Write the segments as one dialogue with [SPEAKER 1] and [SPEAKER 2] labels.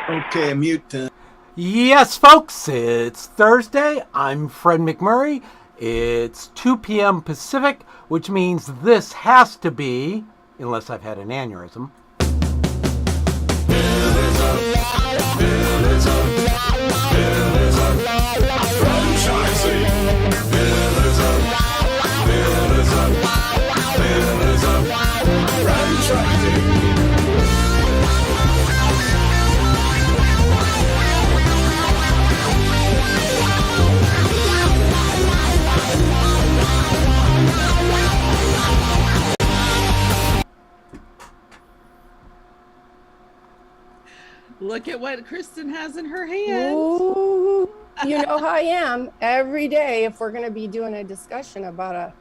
[SPEAKER 1] Okay, mute.
[SPEAKER 2] Yes, folks, it's Thursday. I'm Fred McMurray. It's 2 p.m. Pacific, which means this has to be, unless I've had an aneurysm.
[SPEAKER 3] Look at what Kristen has in her hand.
[SPEAKER 4] Ooh, you know how I am every day. If we're going to be doing a discussion about a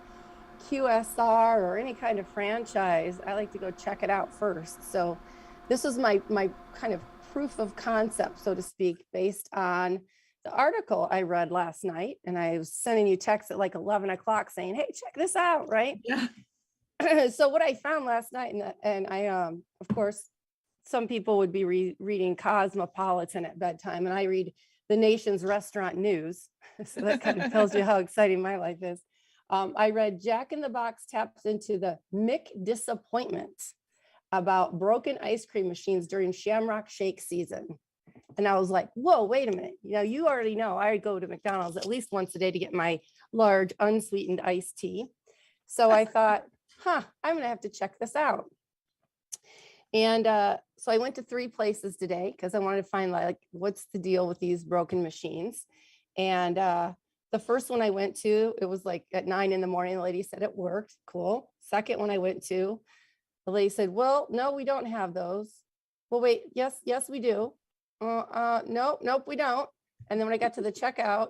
[SPEAKER 4] QSR or any kind of franchise, I like to go check it out first. So this was my kind of proof of concept, so to speak, based on the article I read last night. And I was sending you texts at like 11 o'clock saying, hey, check this out, right?
[SPEAKER 3] Yeah.
[SPEAKER 4] So what I found last night, and I, of course, some people would be reading Cosmopolitan at bedtime, and I read the nation's restaurant news. So that kind of tells you how exciting my life is. I read Jack in the Box taps into the Mick disappointment about broken ice cream machines during Shamrock Shake season. And I was like, whoa, wait a minute. You know, you already know I go to McDonald's at least once a day to get my large unsweetened iced tea. So I thought, I'm going to have to check this out. And so I went to 3 places today because I wanted to find like, what's the deal with these broken machines? And the first one I went to, it was like at 9 in the morning. The lady said it worked. Cool. Second one I went to, the lady said, well, no, we don't have those. Well, wait, yes, we do. Nope, we don't. And then when I got to the checkout,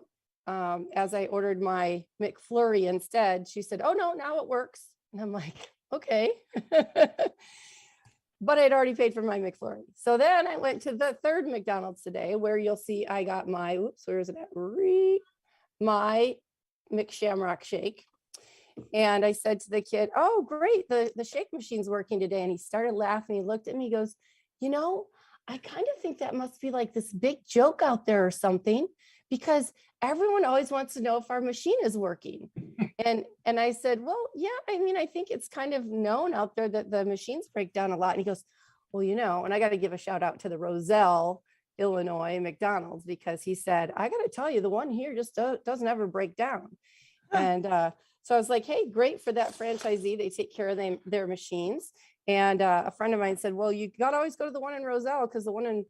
[SPEAKER 4] as I ordered my McFlurry instead, she said, oh no, now it works. And I'm like, okay. But I'd already paid for my McFlurry. So then I went to the third McDonald's today, where you'll see I got my, where is it at? My McShamrock Shake. And I said to the kid, oh, great, the shake machine's working today. And he started laughing. He looked at me, he goes, you know, I kind of think that must be like this big joke out there or something, because everyone always wants to know if our machine is working. And I said, well, yeah, I mean, I think it's kind of known out there that the machines break down a lot. And he goes, well, you know, and I got to give a shout out to the Roselle, Illinois McDonald's, because he said, I got to tell you, the one here just doesn't ever break down. And so I was like, hey, great for that franchisee. They take care of their machines. And a friend of mine said, well, you got to always go to the one in Roselle because the one in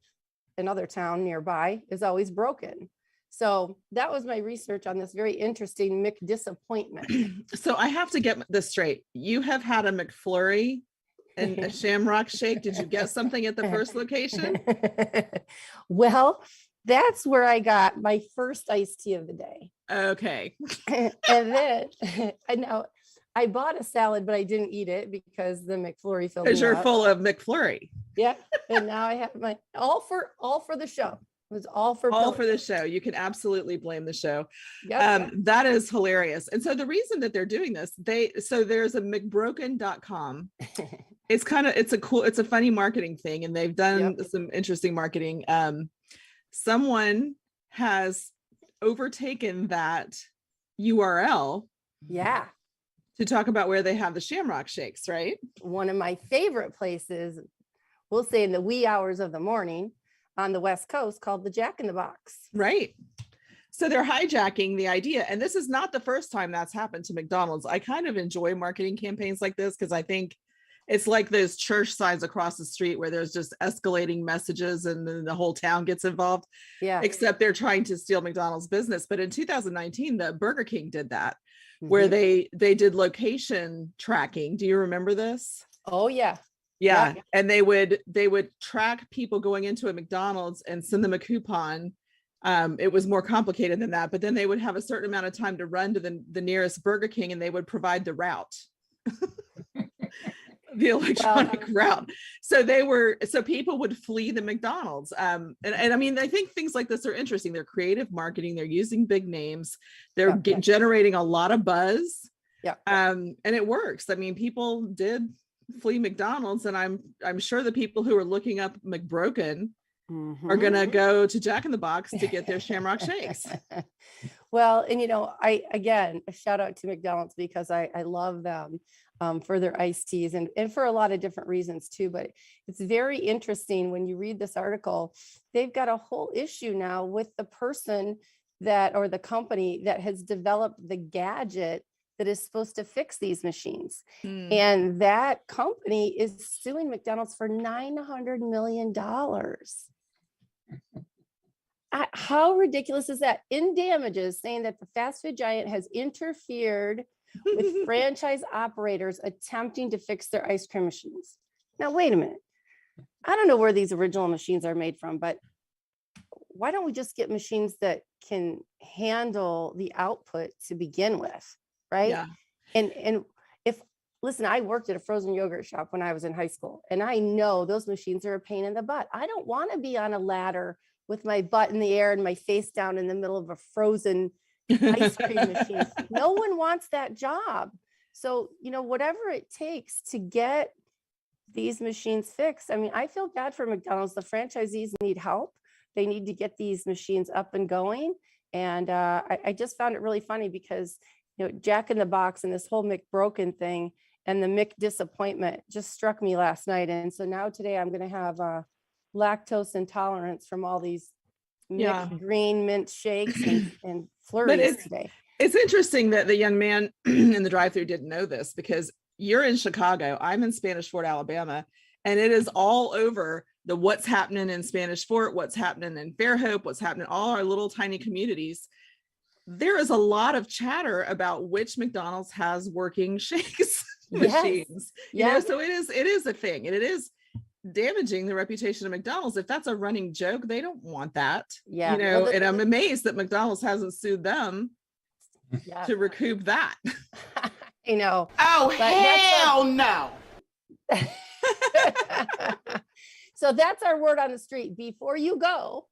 [SPEAKER 4] another town nearby is always broken. So that was my research on this very interesting McDisappointment.
[SPEAKER 3] So I have to get this straight. You have had a McFlurry and a Shamrock Shake. Did you get something at the first location?
[SPEAKER 4] Well, that's where I got my first iced tea of the day.
[SPEAKER 3] Okay.
[SPEAKER 4] And then I bought a salad, but I didn't eat it because the McFlurry filled me
[SPEAKER 3] Because you're
[SPEAKER 4] up.
[SPEAKER 3] full of McFlurry.
[SPEAKER 4] Yeah. And now I have my all for the show. It was all for
[SPEAKER 3] the show. You can absolutely blame the show.
[SPEAKER 4] Yep.
[SPEAKER 3] That is hilarious. And so the reason that they're doing this, there's a McBroken.com. It's a funny marketing thing, and they've done some interesting marketing. Someone has overtaken that URL.
[SPEAKER 4] Yeah.
[SPEAKER 3] To talk about where they have the Shamrock Shakes, right?
[SPEAKER 4] One of my favorite places, we'll say in the wee hours of the morning on the West Coast, called the Jack in the Box.
[SPEAKER 3] Right. So they're hijacking the idea. And this is not the first time that's happened to McDonald's. I kind of enjoy marketing campaigns like this because I think it's like those church signs across the street where there's just escalating messages and then the whole town gets involved. Yeah. Except they're trying to steal McDonald's business. But in 2019, the Burger King did that, where they did location tracking. Do you remember this?
[SPEAKER 4] Oh, yeah.
[SPEAKER 3] Yeah. And they would track people going into a McDonald's and send them a coupon. It was more complicated than that, but then they would have a certain amount of time to run to the nearest Burger King, and they would provide the route. The electronic route. So people would flee the McDonald's. And I mean, I think things like this are interesting. They're creative marketing. They're using big names. They're generating a lot of buzz.
[SPEAKER 4] Yeah.
[SPEAKER 3] And it works. I mean, people did flee McDonald's, and I'm sure the people who are looking up McBroken are gonna go to Jack in the Box to get their Shamrock Shakes.
[SPEAKER 4] Well, and again, a shout out to McDonald's because I love them for their iced teas and for a lot of different reasons too. But it's very interesting when you read this article, they've got a whole issue now with the person or the company that has developed the gadget that is supposed to fix these machines. And that company is suing McDonald's for $900 million. How ridiculous is that? In damages, saying that the fast food giant has interfered with franchise operators attempting to fix their ice cream machines. Now, wait a minute. I don't know where these original machines are made from, but why don't we just get machines that can handle the output to begin with, right?
[SPEAKER 3] Yeah.
[SPEAKER 4] And listen, I worked at a frozen yogurt shop when I was in high school, and I know those machines are a pain in the butt. I don't want to be on a ladder with my butt in the air and my face down in the middle of a frozen ice cream machine. No one wants that job. So, whatever it takes to get these machines fixed. I mean, I feel bad for McDonald's. The franchisees need help. They need to get these machines up and going. And I just found it really funny because, Jack in the Box and this whole McBroken thing and the Mc disappointment just struck me last night. And so now today I'm going to have lactose intolerance from all these green mint shakes and flurries today.
[SPEAKER 3] It's interesting that the young man in the drive-thru didn't know this, because you're in Chicago, I'm in Spanish Fort, Alabama, and it is all over the what's happening in Spanish Fort, what's happening in Fairhope, what's happening in all our little tiny communities. There is a lot of chatter about which McDonald's has working shakes machines. So it is a thing, and it is damaging the reputation of McDonald's. If that's a running joke, they don't want that. And I'm amazed that McDonald's hasn't sued them to recoup that.
[SPEAKER 4] I know.
[SPEAKER 1] Oh, hell no.
[SPEAKER 4] So that's our word on the street. Before you go,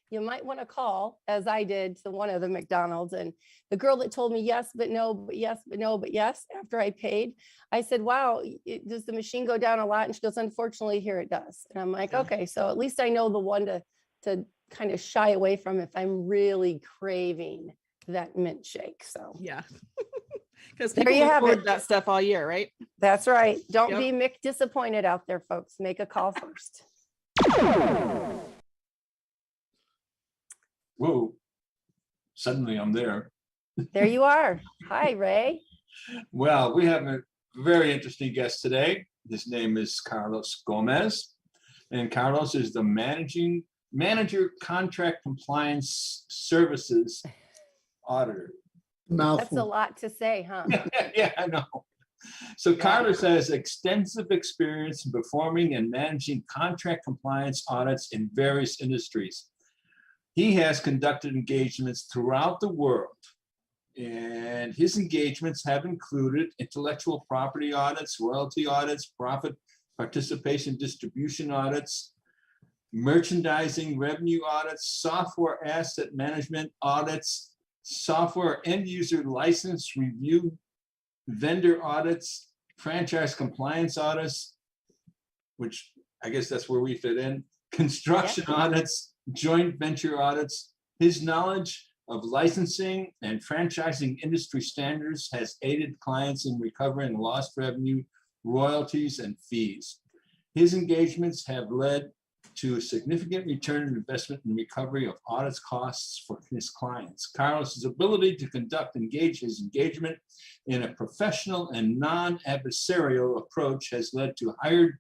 [SPEAKER 4] you might want to call, as I did, to one of the McDonald's. And the girl that told me yes, but no, but yes, but no, but yes, after I paid, I said, wow, does the machine go down a lot? And she goes, unfortunately, here it does. And I'm like, okay, so at least I know the one to kind of shy away from if I'm really craving that mint shake. So
[SPEAKER 3] yeah. Because
[SPEAKER 4] there you have it.
[SPEAKER 3] That stuff all year, right?
[SPEAKER 4] That's right. Don't be Mick disappointed out there, folks. Make a call first.
[SPEAKER 5] Whoa, suddenly I'm there.
[SPEAKER 4] There you are. Hi, Ray.
[SPEAKER 5] Well, we have a very interesting guest today. His name is Carlos Gomez, and Carlos is the manager contract compliance services auditor.
[SPEAKER 6] Mouthful.
[SPEAKER 4] That's a lot to say, huh?
[SPEAKER 5] Yeah, I know. So Carlos has extensive experience in performing and managing contract compliance audits in various industries. He has conducted engagements throughout the world, and his engagements have included intellectual property audits, royalty audits, profit participation distribution audits, merchandising revenue audits, software asset management audits, software end user license review, vendor audits, franchise compliance audits, which I guess that's where we fit in, construction audits, joint venture audits. His knowledge of licensing and franchising industry standards has aided clients in recovering lost revenue, royalties, and fees. His engagements have led to a significant return on investment and recovery of audit costs for his clients. Carlos's ability to engage his engagement in a professional and non-adversarial approach has led to higher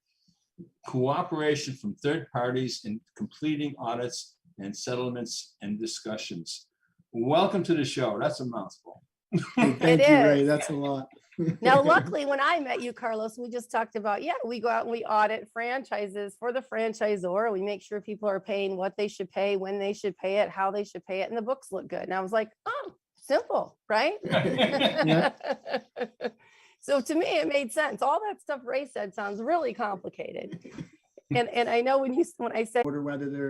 [SPEAKER 5] cooperation from third parties in completing audits and settlements and discussions. Welcome to the show. That's a mouthful.
[SPEAKER 6] Thank you, Ray. That's a lot.
[SPEAKER 4] Now, luckily, when I met you, Carlos, we just talked about, we go out and we audit franchises for the franchisor. We make sure people are paying what they should pay, when they should pay it, how they should pay it, and the books look good. And I was like, oh, simple, right?
[SPEAKER 6] Yeah.
[SPEAKER 4] So to me, it made sense. All that stuff Ray said sounds really complicated. And I know when I said
[SPEAKER 6] Whether they're